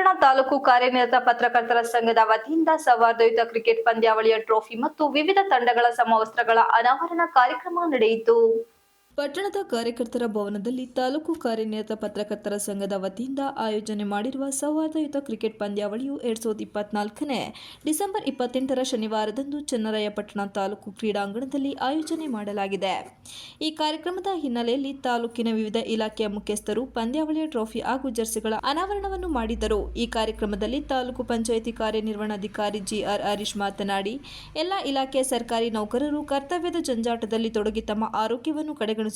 ಚನ್ನಪಟ್ಟಣ ತಾಲೂಕು ಕಾರ್ಯನಿರತ ಪತ್ರಕರ್ತರ ಸಂಘದ ವತಿಯಿಂದ ಸೌಹಾರ್ದಯುತ ಕ್ರಿಕೆಟ್ ಪಂದ್ಯಾವಳಿಯ ಟ್ರೋಫಿ ಮತ್ತು ವಿವಿಧ ತಂಡಗಳ ಸಮವಸ್ತ್ರಗಳ ಅನಾವರಣ ಕಾರ್ಯಕ್ರಮ ನಡೆಯಿತು. ಪಟ್ಟಣದ ಕಾರ್ಯಕರ್ತರ ಭವನದಲ್ಲಿ ತಾಲೂಕು ಕಾರ್ಯನಿರತ ಪತ್ರಕರ್ತರ ಸಂಘದ ವತಿಯಿಂದ ಆಯೋಜನೆ ಮಾಡಿರುವ ಸೌಹಾರ್ದಯುತ ಕ್ರಿಕೆಟ್ ಪಂದ್ಯಾವಳಿಯು 2024ನೇ ಡಿಸೆಂಬರ್ 28ರ ಶನಿವಾರದಂದು ಚನ್ನರಾಯಪಟ್ಟಣ ತಾಲೂಕು ಕ್ರೀಡಾಂಗಣದಲ್ಲಿ ಆಯೋಜನೆ ಮಾಡಲಾಗಿದೆ. ಈ ಕಾರ್ಯಕ್ರಮದ ಹಿನ್ನೆಲೆಯಲ್ಲಿ ತಾಲೂಕಿನ ವಿವಿಧ ಇಲಾಖೆಯ ಮುಖ್ಯಸ್ಥರು ಪಂದ್ಯಾವಳಿಯ ಟ್ರೋಫಿ ಹಾಗೂ ಜರ್ಸಿಗಳ ಅನಾವರಣವನ್ನು ಮಾಡಿದರು. ಈ ಕಾರ್ಯಕ್ರಮದಲ್ಲಿ ತಾಲೂಕು ಪಂಚಾಯಿತಿ ಕಾರ್ಯನಿರ್ವಹಣಾಧಿಕಾರಿ ಜಿಆರ್ ಹರೀಶ್ ಮಾತನಾಡಿ, ಎಲ್ಲ ಇಲಾಖೆಯ ಸರ್ಕಾರಿ ನೌಕರರು ಕರ್ತವ್ಯದ ಜಂಜಾಟದಲ್ಲಿ ತೊಡಗಿ ತಮ್ಮ ಆರೋಗ್ಯವನ್ನು ಕಡೆಗಣಿಸುತ್ತಾರೆ.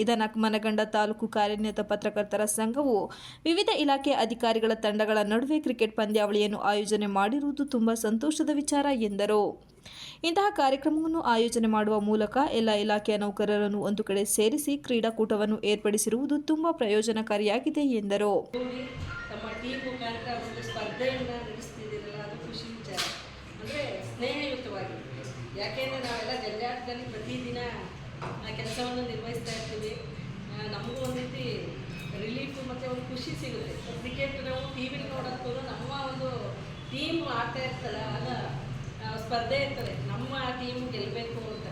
ಇದನ್ನು ಮನಗಂಡ ತಾಲೂಕು ಕಾರ್ಯನಿರತ ಪತ್ರಕರ್ತರ ಸಂಘವು ವಿವಿಧ ಇಲಾಖೆಯ ಅಧಿಕಾರಿಗಳ ತಂಡಗಳ ನಡುವೆ ಕ್ರಿಕೆಟ್ ಪಂದ್ಯಾವಳಿಯನ್ನು ಆಯೋಜನೆ ಮಾಡಿರುವುದು ತುಂಬಾ ಸಂತೋಷದ ವಿಚಾರ ಎಂದರು. ಇಂತಹ ಕಾರ್ಯಕ್ರಮವನ್ನು ಆಯೋಜನೆ ಮಾಡುವ ಮೂಲಕ ಎಲ್ಲ ಇಲಾಖೆಯ ನೌಕರರನ್ನು ಒಂದು ಕಡೆ ಸೇರಿಸಿ ಕ್ರೀಡಾಕೂಟವನ್ನು ಏರ್ಪಡಿಸಿರುವುದು ತುಂಬಾ ಪ್ರಯೋಜನಕಾರಿಯಾಗಿದೆ ಎಂದರು. ಯಾಕೆಂದರೆ ನಾವೆಲ್ಲ ಜಂಜಾಟದಲ್ಲಿ ಪ್ರತಿದಿನ ಕೆಲಸವನ್ನು ನಿರ್ವಹಿಸ್ತಾ ಇರ್ತೀವಿ. ನಮಗೂ ಒಂದು ರೀತಿ ರಿಲೀಫು ಮತ್ತು ಒಂದು ಖುಷಿ ಸಿಗುತ್ತೆ. ಕ್ರಿಕೆಟ್ ನಾವು ಟಿ ವಿಲಿ ನೋಡೋಕ್ಕೂ ನಮ್ಮ ಒಂದು ಟೀಮ್ ಆಡ್ತಾ ಇರ್ತಲ್ಲ, ಆಗ ಸ್ಪರ್ಧೆ ಇರ್ತದೆ, ನಮ್ಮ ಟೀಮ್ ಗೆಲ್ಲಬೇಕು ಅಂತ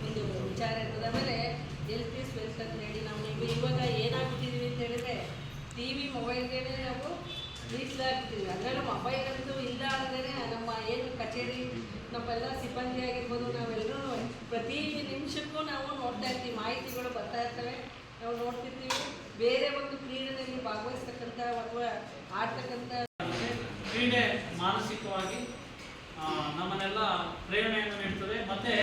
ಒಂದು ವಿಚಾರ ಇರ್ತದೆ. ಆಮೇಲೆ ಹೆಲ್ತ್ ಈಸ್ ವೆಲ್ತ್ ಅಂತ ಹೇಳಿ ನಾವು ಇವಾಗ ಏನಾಗ್ಬಿಟ್ಟಿದ್ದೀವಿ ಅಂತ ಹೇಳಿದ್ರೆ ಟಿ ವಿ ಮೊಬೈಲ್ಗೆ ನಾವು ಮೀಸಲಾಗ್ಬಿಟ್ಟಿದ್ವಿ. ಅದರಲ್ಲೂ ಮೊಬೈಲ್ ಅಂತೂ ಇಲ್ಲ ಅಂದರೆ ನಮ್ಮ ಏನು ಕಚೇರಿ ನಮ್ಮೆಲ್ಲ ಸಿಬ್ಬಂದಿ ಆಗಿರ್ಬೋದು, ನಾವೆಲ್ಲರೂ ಪ್ರತಿ ನಿಮಿಷಕ್ಕೂ ನಾವು ನೋಡ್ತಾ ಇರ್ತೀವಿ, ಮಾಹಿತಿಗಳು ಬರ್ತಾ ಇರ್ತವೆ, ನಾವು ನೋಡ್ತಿರ್ತೀವಿ. ಬೇರೆ ಒಂದು ಕ್ರೀಡೆಯಲ್ಲಿ ಭಾಗವಹಿಸ್ತಕ್ಕಂಥ ಅಥವಾ ಆಡ್ತಕ್ಕಂಥ ಕ್ರೀಡೆ ಮಾನಸಿಕವಾಗಿ ನಮ್ಮನ್ನೆಲ್ಲ ಪ್ರೇರಣೆಯನ್ನು ನೀಡ್ತದೆ. ಮತ್ತೆ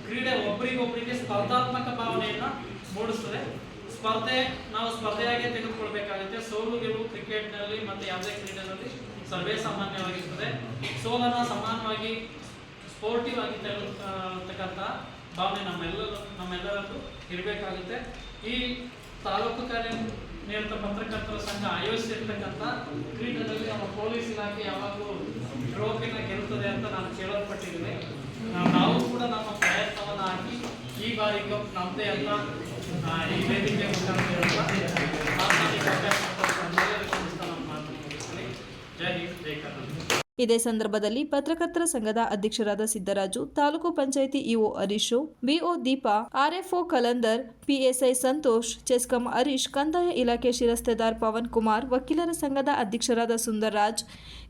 ಕ್ರೀಡೆ ಒಬ್ಬರಿಗೊಬ್ಬರಿಗೆ ಸ್ಪರ್ಧಾತ್ಮಕ ಭಾವನೆಯನ್ನು ಮೂಡಿಸ್ತದೆ. ನಾವು ಸ್ಪರ್ಧೆಯಾಗಿ ತೆಗೆದುಕೊಳ್ಬೇಕಾಗುತ್ತೆ. ಸೋಲು ಗೆಲುವು ಕ್ರಿಕೆಟ್ನಲ್ಲಿ ಮತ್ತು ಯಾವುದೇ ಕ್ರೀಡೆಯಲ್ಲಿ ಸರ್ವೇ ಸಾಮಾನ್ಯವಾಗಿರ್ತದೆ. ಸೋಲನ್ನು ಸಮಾನವಾಗಿ ಸ್ಪೋರ್ಟಿವ್ ಆಗಿ ತೆಗೆದುಕೊಳ್ಳತಕ್ಕಂಥ ಭಾವನೆ ನಮ್ಮೆಲ್ಲರಲ್ಲೂ ಇರಬೇಕಾಗುತ್ತೆ. ಈ ತಾಲೂಕು ಕಾರ್ಯನಿರತ ಪತ್ರಕರ್ತರ ಸಂಘ ಆಯೋಜಿಸಿರ್ತಕ್ಕಂಥ ಕ್ರೀಡೆಯಲ್ಲಿ ನಮ್ಮ ಪೊಲೀಸ್ ಇಲಾಖೆ ಯಾವಾಗಲೂ ಟ್ರೋಫಿನ ಗೆಲ್ತದೆ ಅಂತ ನಾನು ಕೇಳಲ್ಪಟ್ಟಿದ್ದೇನೆ. ನಾವು ಕೂಡ ನಮ್ಮ ಪ್ರಯತ್ನವನ್ನು ಹಾಕಿ ಈ ಬಾರಿ ಕಪ್ ನಮ್ಮದೇ ಅಂತ ಈ ವೇದಿಕೆ ಮುಖಾಂತರ ಜೈ ಹಿಂದ್, ಜೈ ಕರ್ನಾಟಕ. ಇದೇ ಸಂದರ್ಭದಲ್ಲಿ ಪತ್ರಕರ್ತರ ಸಂಘದ ಅಧ್ಯಕ್ಷರಾದ Siddaraju, taluk panchayat EO Harish, BO Deepa, RFO Kalandar, PSI Santosh, CESCOM Harish, ಕಂದಾಯ ಇಲಾಖೆ ಶಿರಸ್ತೇದಾರ್ ಪವನ್ ಕುಮಾರ್, ವಕೀಲರ ಸಂಘದ ಅಧ್ಯಕ್ಷರಾದ ಸುಂದರ್ರಾಜ್,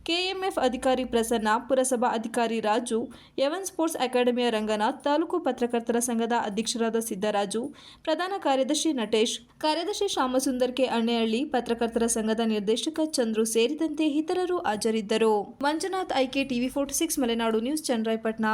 ಕೆಎಂಎಫ್ ಅಧಿಕಾರಿ ಪ್ರಸನ್ನ, ಪುರಸಭಾ ಅಧಿಕಾರಿ ರಾಜು, ಎವನ್ ಸ್ಪೋರ್ಟ್ಸ್ ಅಕಾಡೆಮಿಯ ರಂಗನಾಥ್, ತಾಲೂಕು ಪತ್ರಕರ್ತರ ಸಂಘದ ಅಧ್ಯಕ್ಷರಾದ ಸಿದ್ದರಾಜು, ಪ್ರಧಾನ ಕಾರ್ಯದರ್ಶಿ ನಟೇಶ್, ಕಾರ್ಯದರ್ಶಿ ಶ್ಯಾಮಸುಂದರ್ ಕೆ ಅಣ್ಣೆಹಳ್ಳಿ, ಪತ್ರಕರ್ತರ ಸಂಘದ ನಿರ್ದೇಶಕ ಚಂದ್ರು ಸೇರಿದಂತೆ ಇತರರು ಹಾಜರಿದ್ದರು. Manjunath, IK TV 46 Malenadu news, Channarayapatna.